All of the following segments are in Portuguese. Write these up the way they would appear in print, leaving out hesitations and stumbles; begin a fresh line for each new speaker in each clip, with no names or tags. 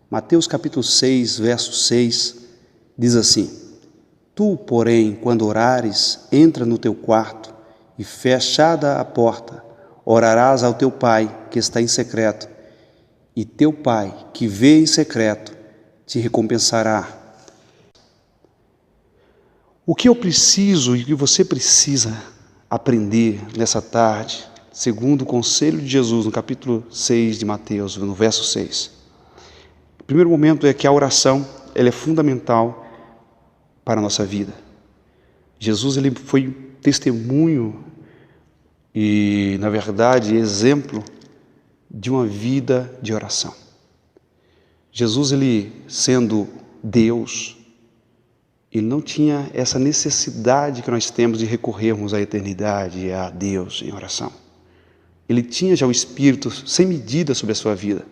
Mateus capítulo 6, verso 6, diz assim: Tu, porém, quando orares, entra no teu quarto e, fechada a porta, orarás ao teu Pai que está em secreto, e teu Pai que vê em secreto te recompensará. O que eu preciso e o que você precisa aprender nessa tarde, segundo o conselho de Jesus no capítulo 6 de Mateus, no verso 6. O primeiro momento é que a oração ela é fundamental para a nossa vida. Jesus ele foi testemunho e, na verdade, exemplo de uma vida de oração. Jesus, ele sendo Deus, ele não tinha essa necessidade que nós temos de recorrermos à eternidade, a Deus em oração. Ele tinha já o Espírito sem medida sobre a sua vida.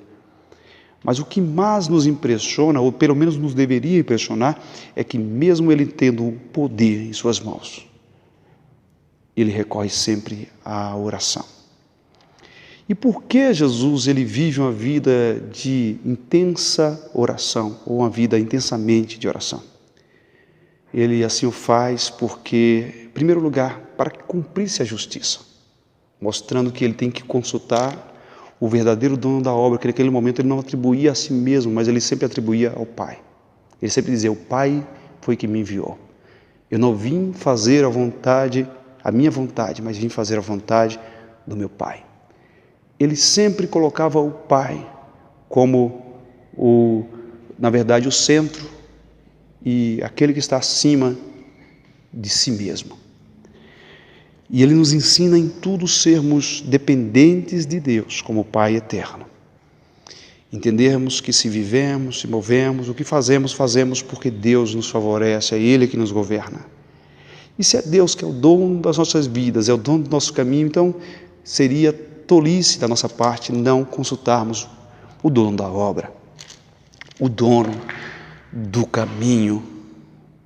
Mas o que mais nos impressiona, ou pelo menos nos deveria impressionar, é que mesmo ele tendo o poder em suas mãos, ele recorre sempre à oração. E por que Jesus ele vive uma vida de intensa oração, ou uma vida intensamente de oração? Ele assim o faz porque, em primeiro lugar, para que cumprisse a justiça, mostrando que ele tem que consultar o verdadeiro dono da obra, que naquele momento ele não atribuía a si mesmo, mas ele sempre atribuía ao Pai. Ele sempre dizia: o Pai foi que me enviou. Eu não vim fazer a minha vontade, mas vim fazer a vontade do meu Pai. Ele sempre colocava o Pai como na verdade, o centro e aquele que está acima de si mesmo. E ele nos ensina em tudo sermos dependentes de Deus como Pai eterno. Entendermos que se vivemos, se movemos, o que fazemos, fazemos porque Deus nos favorece, é Ele que nos governa. E se é Deus que é o dono das nossas vidas, é o dono do nosso caminho, então seria tolice da nossa parte não consultarmos o dono da obra, o dono do caminho,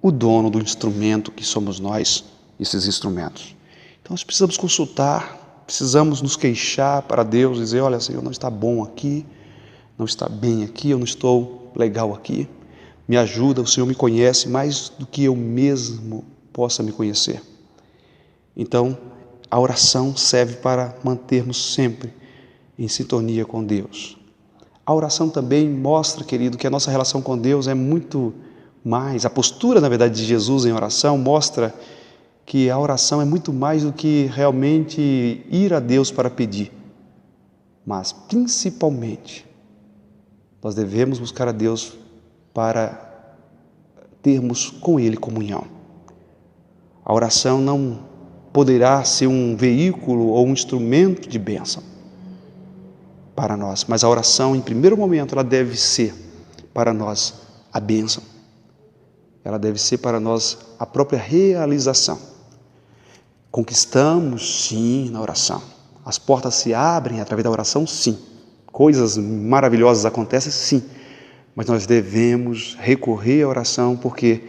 o dono do instrumento que somos nós, esses instrumentos. Então nós precisamos consultar, precisamos nos queixar para Deus, dizer: olha, Senhor, não está bom aqui, não está bem aqui, eu não estou legal aqui, me ajuda, o Senhor me conhece mais do que eu mesmo possa me conhecer. Então, a oração serve para mantermos sempre em sintonia com Deus. A oração também mostra, querido, que a nossa relação com Deus é muito mais, a postura, na verdade, de Jesus em oração mostra que a oração é muito mais do que realmente ir a Deus para pedir. Mas, principalmente, nós devemos buscar a Deus para termos com Ele comunhão. A oração não poderá ser um veículo ou um instrumento de bênção para nós, mas a oração, em primeiro momento, ela deve ser para nós a bênção. Ela deve ser para nós a própria realização. Conquistamos, sim, na oração. As portas se abrem através da oração, sim. Coisas maravilhosas acontecem, sim. Mas nós devemos recorrer à oração porque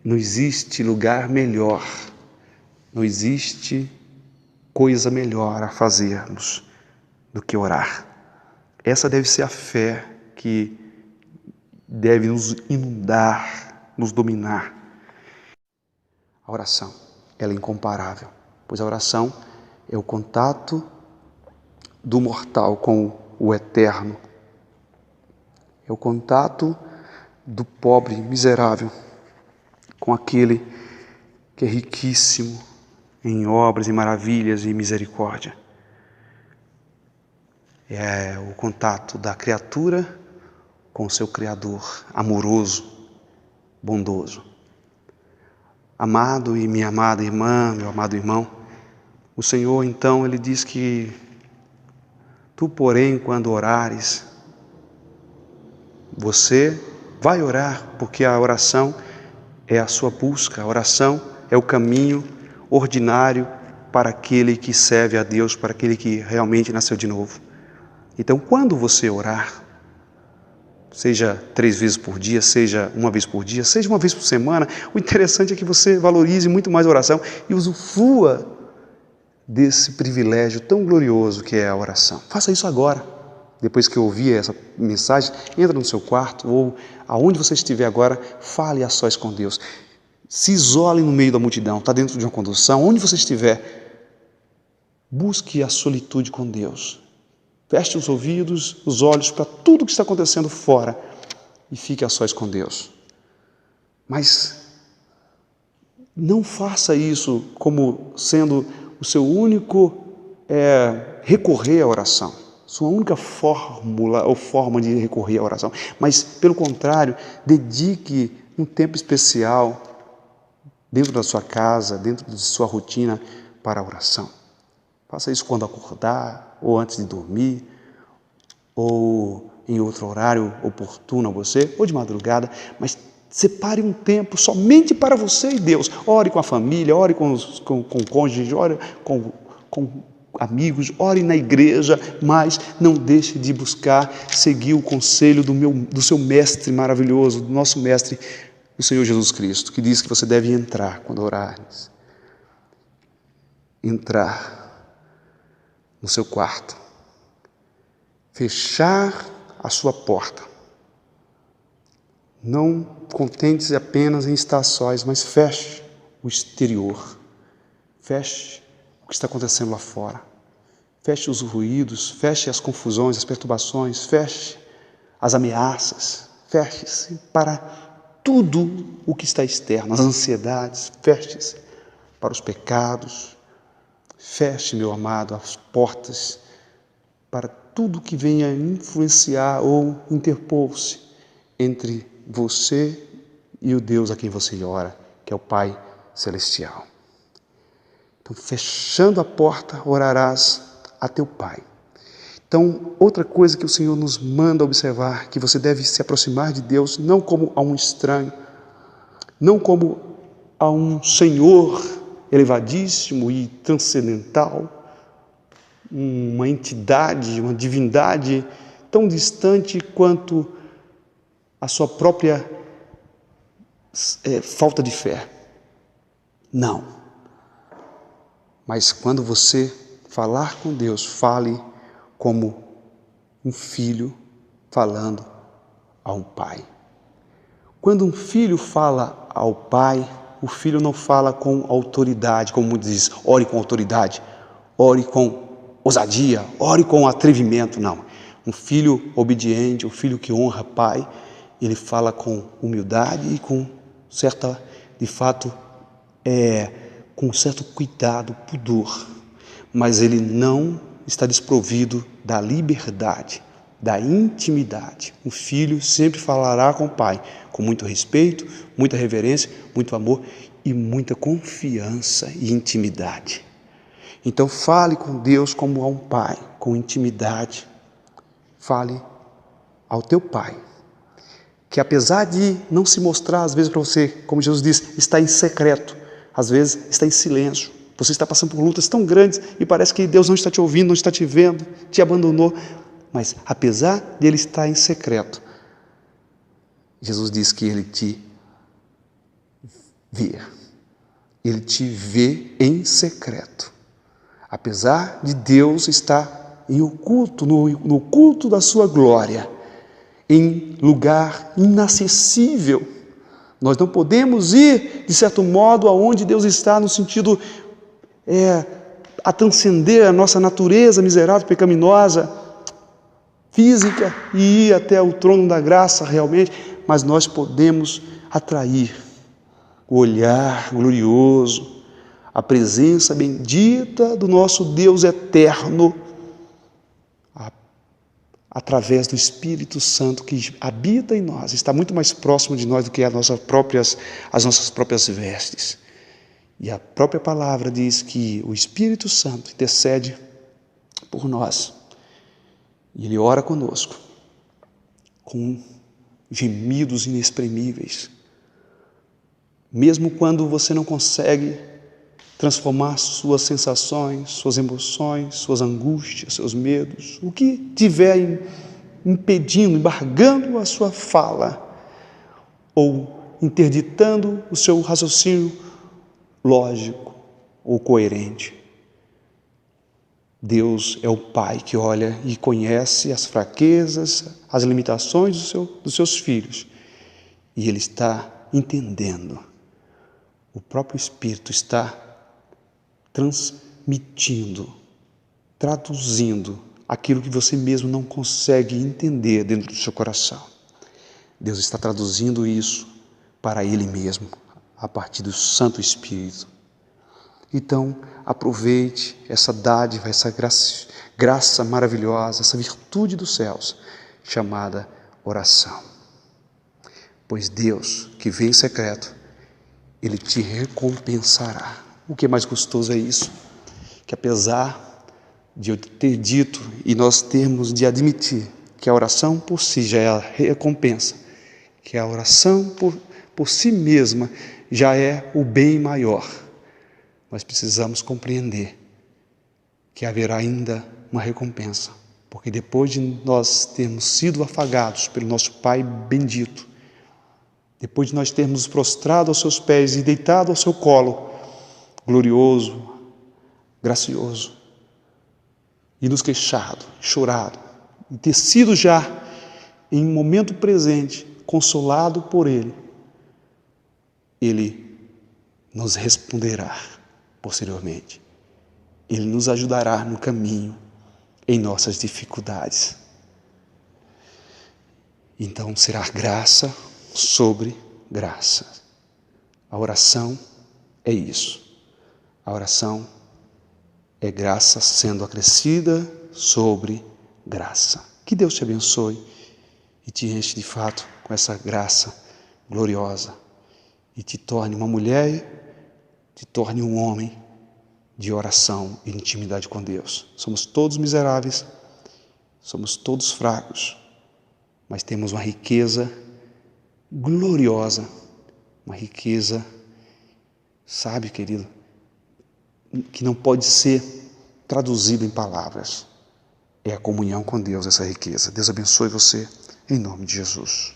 não existe lugar melhor, não existe coisa melhor a fazermos do que orar. Essa deve ser a fé que deve nos inundar, nos dominar. A oração, ela é incomparável, pois a oração é o contato do mortal com o eterno. É o contato do pobre miserável com aquele que é riquíssimo em obras, em maravilhas e misericórdia. É o contato da criatura com o seu Criador, amoroso, bondoso. Amado e minha amada irmã, meu amado irmão, o Senhor, então, Ele diz que tu, porém, quando orares, você vai orar, porque a oração é a sua busca, a oração é o caminho ordinário para aquele que serve a Deus, para aquele que realmente nasceu de novo. Então, quando você orar, seja 3 vezes por dia, seja 1 vez por dia, seja 1 vez por semana, o interessante é que você valorize muito mais a oração e usufrua desse privilégio tão glorioso que é a oração. Faça isso agora. depois que ouvir essa mensagem, entra no seu quarto ou aonde você estiver agora, fale a sós com Deus. Se isole no meio da multidão, está dentro de uma condução, onde você estiver, busque a solitude com Deus. Feche os ouvidos, os olhos para tudo que está acontecendo fora e fique a sós com Deus. Mas não faça isso como sendo o seu único recorrer à oração, sua única fórmula ou forma de recorrer à oração. Mas, pelo contrário, dedique um tempo especial dentro da sua casa, dentro de sua rotina para a oração. Faça isso quando acordar, ou antes de dormir, ou em outro horário oportuno a você, ou de madrugada, mas separe um tempo somente para você e Deus. Ore com a família, ore com o cônjuge, ore com amigos, ore na igreja, mas não deixe de buscar seguir o conselho do seu mestre maravilhoso, do nosso mestre, o Senhor Jesus Cristo, que diz que você deve entrar quando orares. Entrar no seu quarto, fechar a sua porta. Não contente-se apenas em estar sós, mas feche o exterior. Feche o que está acontecendo lá fora. Feche os ruídos, feche as confusões, as perturbações, feche as ameaças, feche-se para tudo o que está externo, as ansiedades, feche-se para os pecados, feche, meu amado, as portas para tudo que venha influenciar ou interpor-se entre você e o Deus a quem você ora, que é o Pai Celestial. Então, fechando a porta, orarás a teu Pai. Então, outra coisa que o Senhor nos manda observar, que você deve se aproximar de Deus não como a um estranho, não como a um Senhor elevadíssimo e transcendental, uma entidade, uma divindade tão distante quanto a sua própria falta de fé. Não. Mas quando você falar com Deus, fale como um filho falando a um pai. Quando um filho fala ao pai, o filho não fala com autoridade, como diz, ore com autoridade, ore com ousadia, ore com atrevimento, não. Um filho obediente, um filho que honra pai, ele fala com humildade e com certa, de fato, com certo cuidado, pudor, mas ele não está desprovido da liberdade, da intimidade. Um filho sempre falará com o pai, com muito respeito, muita reverência, muito amor e muita confiança e intimidade. Então fale com Deus como a um pai, com intimidade. Fale ao teu pai, que apesar de não se mostrar às vezes para você, como Jesus disse, está em secreto, às vezes está em silêncio. Você está passando por lutas tão grandes e parece que Deus não está te ouvindo, não está te vendo, te abandonou. Mas apesar de Ele estar em secreto, Jesus diz que Ele te vê. Ele te vê em secreto. Apesar de Deus estar em oculto, no oculto da sua glória, em lugar inacessível. Nós não podemos ir, de certo modo, aonde Deus está, no sentido a transcender a nossa natureza miserável, pecaminosa, física, e ir até o trono da graça realmente, mas nós podemos atrair o olhar glorioso, a presença bendita do nosso Deus eterno, através do Espírito Santo que habita em nós, está muito mais próximo de nós do que as nossas próprias vestes. E a própria palavra diz que o Espírito Santo intercede por nós. E Ele ora conosco, com gemidos inexprimíveis. Mesmo quando você não consegue transformar suas sensações, suas emoções, suas angústias, seus medos, o que tiver impedindo, embargando a sua fala, ou interditando o seu raciocínio lógico ou coerente. Deus é o Pai que olha e conhece as fraquezas, as limitações dos seus filhos. E Ele está entendendo. O próprio Espírito está transmitindo, traduzindo aquilo que você mesmo não consegue entender dentro do seu coração. Deus está traduzindo isso para Ele mesmo, a partir do Santo Espírito. Então, aproveite essa dádiva, essa graça maravilhosa, essa virtude dos céus, chamada oração. Pois Deus, que vem em secreto, Ele te recompensará. O que é mais gostoso é isso, que apesar de eu ter dito e nós termos de admitir que a oração por si já é a recompensa, que a oração por si mesma já é o bem maior, nós precisamos compreender que haverá ainda uma recompensa, porque depois de nós termos sido afagados pelo nosso Pai bendito, depois de nós termos prostrado aos seus pés e deitado ao seu colo, glorioso, gracioso, e nos queixado, chorado, e ter sido já, em um momento presente, consolado por Ele, Ele nos responderá posteriormente. Ele nos ajudará no caminho, em nossas dificuldades. Então será graça sobre graça. A oração é isso. A oração é graça sendo acrescida sobre graça. Que Deus te abençoe e te enche de fato com essa graça gloriosa e te torne uma mulher, te torne um homem de oração e intimidade com Deus. Somos todos miseráveis, somos todos fracos, mas temos uma riqueza gloriosa, uma riqueza, sabe, querido, que não pode ser traduzida em palavras. É a comunhão com Deus, essa riqueza. Deus abençoe você, em nome de Jesus.